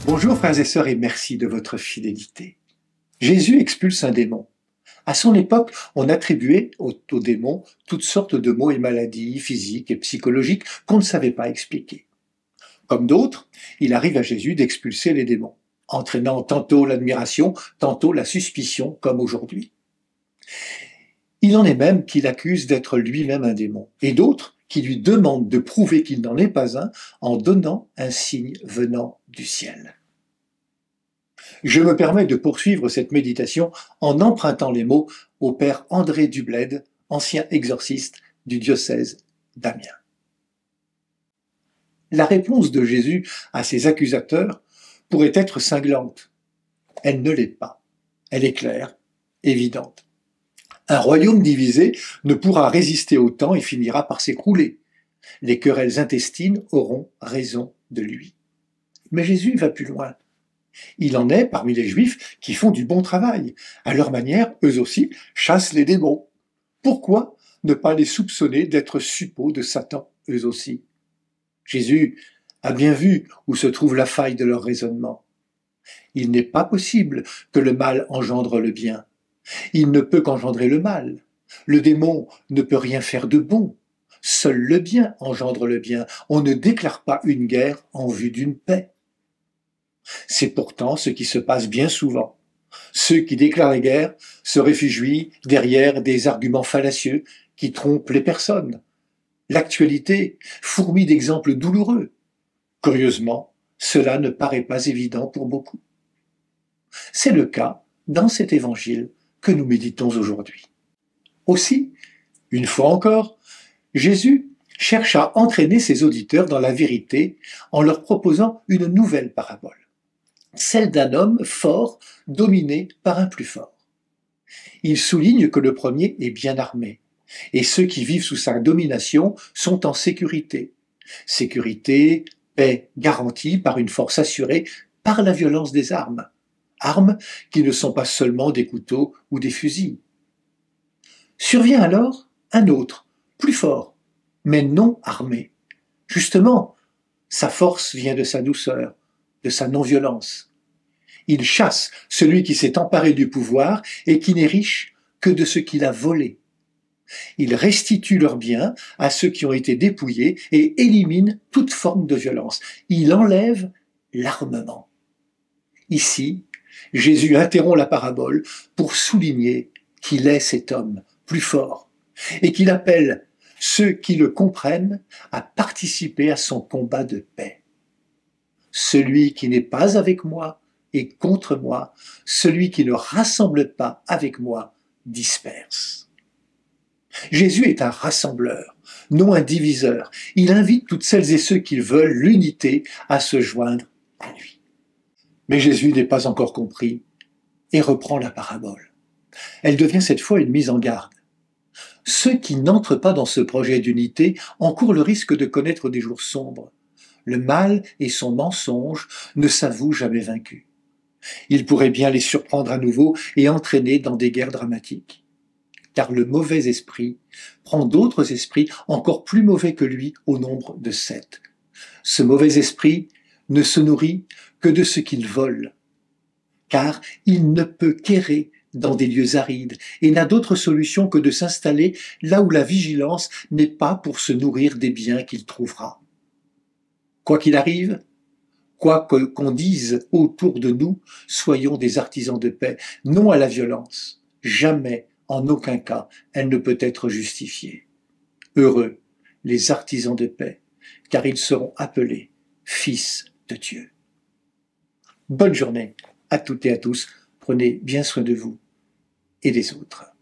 Bonjour frères et sœurs et merci de votre fidélité. Jésus expulse un démon. À son époque, on attribuait au démon toutes sortes de maux et maladies physiques et psychologiques qu'on ne savait pas expliquer. Comme d'autres, il arrive à Jésus d'expulser les démons, entraînant tantôt l'admiration, tantôt la suspicion, comme aujourd'hui. Il en est même qu'il accuse d'être lui-même un démon, et d'autres qui lui demandent de prouver qu'il n'en est pas un en donnant un signe venant du ciel. Je me permets de poursuivre cette méditation en empruntant les mots au père André Dubled, ancien exorciste du diocèse d'Amiens. La réponse de Jésus à ses accusateurs pourrait être cinglante. Elle ne l'est pas. Elle est claire, évidente. Un royaume divisé ne pourra résister au temps et finira par s'écrouler. Les querelles intestines auront raison de lui. Mais Jésus va plus loin. Il en est parmi les Juifs qui font du bon travail. À leur manière, eux aussi, chassent les démons. Pourquoi ne pas les soupçonner d'être suppôts de Satan, eux aussi? Jésus a bien vu où se trouve la faille de leur raisonnement. Il n'est pas possible que le mal engendre le bien. Il ne peut qu'engendrer le mal. Le démon ne peut rien faire de bon. Seul le bien engendre le bien. On ne déclare pas une guerre en vue d'une paix. C'est pourtant ce qui se passe bien souvent. Ceux qui déclarent la guerre se réfugient derrière des arguments fallacieux qui trompent les personnes. L'actualité fourmille d'exemples douloureux. Curieusement, cela ne paraît pas évident pour beaucoup. C'est le cas dans cet évangile que nous méditons aujourd'hui. Aussi, une fois encore, Jésus cherche à entraîner ses auditeurs dans la vérité en leur proposant une nouvelle parabole. Celle d'un homme fort dominé par un plus fort. Il souligne que le premier est bien armé, et ceux qui vivent sous sa domination sont en sécurité. Sécurité, paix garantie par une force assurée par la violence des armes. Armes qui ne sont pas seulement des couteaux ou des fusils. Survient alors un autre, plus fort, mais non armé. Justement, sa force vient de sa douceur, de sa non-violence. Il chasse celui qui s'est emparé du pouvoir et qui n'est riche que de ce qu'il a volé. Il restitue leurs biens à ceux qui ont été dépouillés et élimine toute forme de violence. Il enlève l'armement. Ici, Jésus interrompt la parabole pour souligner qu'il est cet homme plus fort et qu'il appelle ceux qui le comprennent à participer à son combat de paix. Celui qui n'est pas avec moi est contre moi, celui qui ne rassemble pas avec moi disperse. Jésus est un rassembleur, non un diviseur. Il invite toutes celles et ceux qui veulent l'unité à se joindre à lui. Mais Jésus n'est pas encore compris et reprend la parabole. Elle devient cette fois une mise en garde. Ceux qui n'entrent pas dans ce projet d'unité encourent le risque de connaître des jours sombres. Le mal et son mensonge ne s'avouent jamais vaincus. Il pourrait bien les surprendre à nouveau et entraîner dans des guerres dramatiques. Car le mauvais esprit prend d'autres esprits encore plus mauvais que lui au nombre de 7. Ce mauvais esprit ne se nourrit que de ce qu'il vole, car il ne peut qu'errer dans des lieux arides et n'a d'autre solution que de s'installer là où la vigilance n'est pas pour se nourrir des biens qu'il trouvera. Quoi qu'il arrive, quoi qu'on dise autour de nous, soyons des artisans de paix, non à la violence. Jamais, en aucun cas, elle ne peut être justifiée. Heureux les artisans de paix, car ils seront appelés fils de Dieu. Bonne journée à toutes et à tous. Prenez bien soin de vous et des autres.